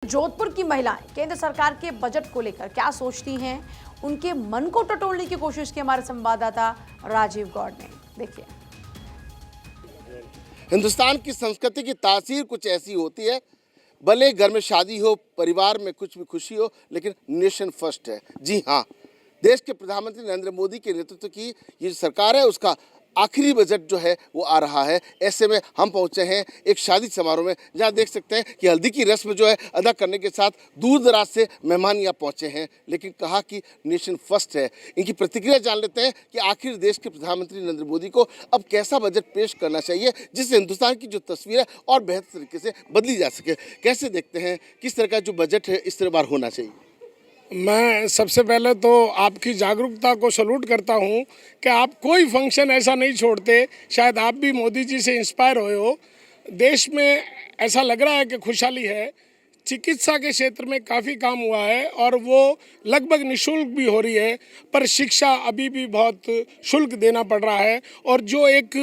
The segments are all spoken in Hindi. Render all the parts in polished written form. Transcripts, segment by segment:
जोधपुर की महिलाएं केंद्र सरकार के बजट को लेकर क्या सोचती हैं, उनके मन को टटोलने की कोशिश की हमारे संवाददाता राजीव गौड़ ने। देखिए, हिंदुस्तान की संस्कृति की तासीर कुछ ऐसी होती है, भले घर में शादी हो, परिवार में कुछ भी खुशी हो, लेकिन नेशन फर्स्ट है। जी हाँ, देश के प्रधानमंत्री नरेंद्र मोदी के नेतृत्व की ये सरकार है, उसका आखिरी बजट जो है वो आ रहा है। ऐसे में हम पहुंचे हैं एक शादी समारोह में, जहां देख सकते हैं कि हल्दी की रस्म जो है अदा करने के साथ दूर दराज से मेहमान यहाँ पहुंचे हैं, लेकिन कहा कि नेशन फर्स्ट है। इनकी प्रतिक्रिया जान लेते हैं कि आखिर देश के प्रधानमंत्री नरेंद्र मोदी को अब कैसा बजट पेश करना चाहिए जिससे हिंदुस्तान की जो तस्वीर है और बेहतर तरीके से बदली जा सके। कैसे देखते हैं, किस तरह का जो बजट है इस तरह बार होना चाहिए? मैं सबसे पहले तो आपकी जागरूकता को सैल्यूट करता हूं कि आप कोई फंक्शन ऐसा नहीं छोड़ते। शायद आप भी मोदी जी से इंस्पायर हुए हो। देश में ऐसा लग रहा है कि खुशहाली है। चिकित्सा के क्षेत्र में काफ़ी काम हुआ है और वो लगभग निःशुल्क भी हो रही है, पर शिक्षा अभी भी बहुत शुल्क देना पड़ रहा है और जो एक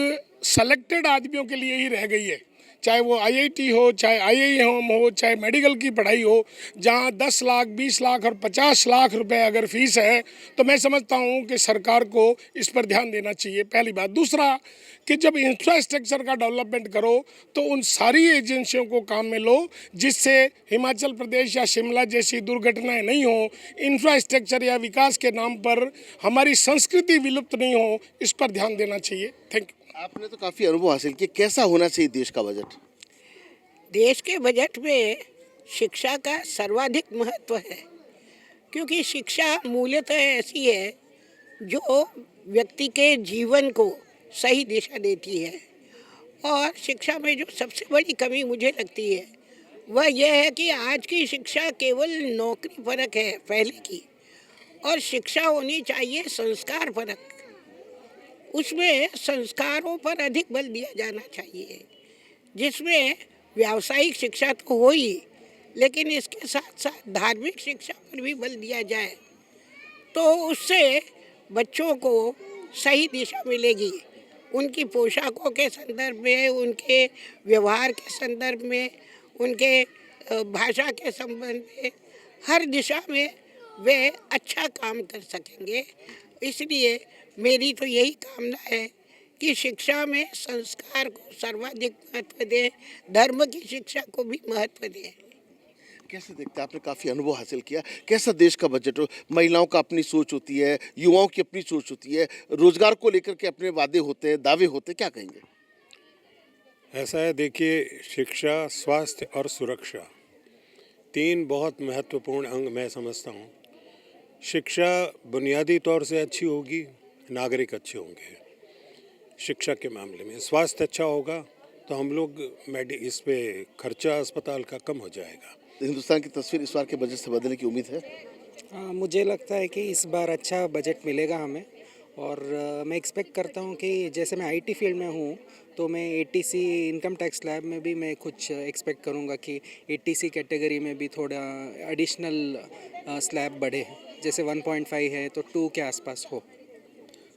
सेलेक्टेड आदमियों के लिए ही रह गई है, चाहे वो आईआईटी हो, चाहे आईआईएम हो, चाहे मेडिकल की पढ़ाई हो, जहां 10 लाख, 20 लाख और 50 लाख रुपए अगर फीस है, तो मैं समझता हूं कि सरकार को इस पर ध्यान देना चाहिए। पहली बात। दूसरा कि जब इंफ्रास्ट्रक्चर का डेवलपमेंट करो तो उन सारी एजेंसियों को काम में लो जिससे हिमाचल प्रदेश या शिमला जैसी दुर्घटनाएं नहीं हो, इंफ्रास्ट्रक्चर या विकास के नाम पर हमारी संस्कृति विलुप्त नहीं हो, इस पर ध्यान देना चाहिए। Thank you. आपने तो काफ़ी अनुभव हासिल किया, कैसा होना चाहिए देश का बजट? देश के बजट में शिक्षा का सर्वाधिक महत्व है, क्योंकि शिक्षा मूलतः ऐसी है जो व्यक्ति के जीवन को सही दिशा देती है। और शिक्षा में जो सबसे बड़ी कमी मुझे लगती है वह यह है कि आज की शिक्षा केवल नौकरी परक है पहले की, और शिक्षा होनी चाहिए संस्कार परक। उसमें संस्कारों पर अधिक बल दिया जाना चाहिए, जिसमें व्यावसायिक शिक्षा तो हो ही, लेकिन इसके साथ साथ धार्मिक शिक्षा पर भी बल दिया जाए तो उससे बच्चों को सही दिशा मिलेगी। उनकी पोशाकों के संदर्भ में, उनके व्यवहार के संदर्भ में, उनके भाषा के संबंध में, हर दिशा में वे अच्छा काम कर सकेंगे। इसलिए मेरी तो यही कामना है कि शिक्षा में संस्कार को सर्वाधिक महत्व दें, धर्म की शिक्षा को भी महत्व दें। कैसे देखते हैं, आपने काफ़ी अनुभव हासिल किया, कैसा देश का बजट हो? महिलाओं का अपनी सोच होती है, युवाओं की अपनी सोच होती है, रोजगार को लेकर के अपने वादे होते हैं, दावे होते हैं, क्या कहेंगे? ऐसा है, देखिए, शिक्षा, स्वास्थ्य और सुरक्षा 3 बहुत महत्वपूर्ण अंग मैं समझता हूँ। शिक्षा बुनियादी तौर से अच्छी होगी, नागरिक अच्छे होंगे शिक्षा के मामले में। स्वास्थ्य अच्छा होगा तो हम लोग इस पे खर्चा अस्पताल का कम हो जाएगा। हिंदुस्तान की तस्वीर इस बार के बजट से बदलने की उम्मीद है? मुझे लगता है कि इस बार अच्छा बजट मिलेगा हमें, और मैं एक्सपेक्ट करता हूँ कि जैसे मैं आईटी फील्ड में हूँ तो मैं एटीसी इनकम टैक्स स्लैब में भी मैं कुछ एक्सपेक्ट करूँगा कि एटीसी कैटेगरी में भी थोड़ा एडिशनल स्लैब बढ़े, जैसे 1.5 है तो 2 के आसपास हो।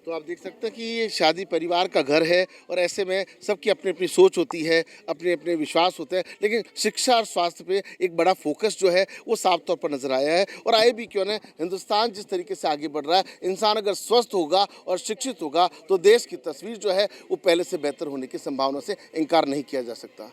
तो आप देख सकते हैं कि ये शादी परिवार का घर है और ऐसे में सबकी अपनी अपनी सोच होती है, अपने अपने विश्वास होते हैं, लेकिन शिक्षा और स्वास्थ्य पे एक बड़ा फोकस जो है वो साफ तौर पर नजर आया है। और आए भी क्यों न, हिंदुस्तान जिस तरीके से आगे बढ़ रहा है, इंसान अगर स्वस्थ होगा और शिक्षित होगा तो देश की तस्वीर जो है वो पहले से बेहतर होने की संभावना से इनकार नहीं किया जा सकता।